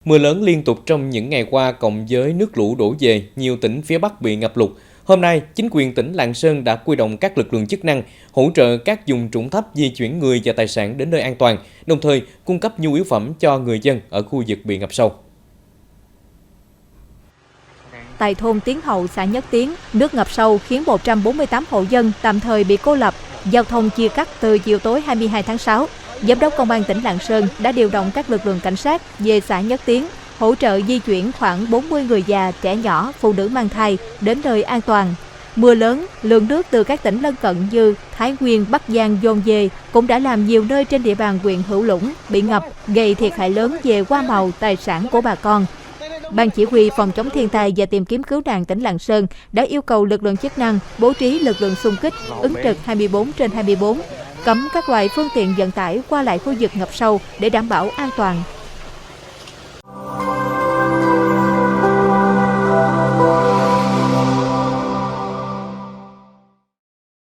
Mưa lớn liên tục trong những ngày qua cộng với nước lũ đổ về, nhiều tỉnh phía Bắc bị ngập lụt. Hôm nay, chính quyền tỉnh Lạng Sơn đã huy động các lực lượng chức năng hỗ trợ các vùng trũng thấp di chuyển người và tài sản đến nơi an toàn, đồng thời cung cấp nhu yếu phẩm cho người dân ở khu vực bị ngập sâu. Tại thôn Tiến Hậu, xã Nhất Tiến, nước ngập sâu khiến 148 hộ dân tạm thời bị cô lập, giao thông chia cắt từ chiều tối 22 tháng 6. Giám đốc Công an tỉnh Lạng Sơn đã điều động các lực lượng cảnh sát về xã Nhất Tiến, hỗ trợ di chuyển khoảng 40 người già, trẻ nhỏ, phụ nữ mang thai đến nơi an toàn. Mưa lớn, lượng nước từ các tỉnh lân cận như Thái Nguyên, Bắc Giang dồn về cũng đã làm nhiều nơi trên địa bàn huyện Hữu Lũng bị ngập, gây thiệt hại lớn về hoa màu, tài sản của bà con. Ban chỉ huy phòng chống thiên tai và tìm kiếm cứu nạn tỉnh Lạng Sơn đã yêu cầu lực lượng chức năng bố trí lực lượng xung kích ứng trực 24/24, cấm các loại phương tiện vận tải qua lại khu vực ngập sâu để đảm bảo an toàn.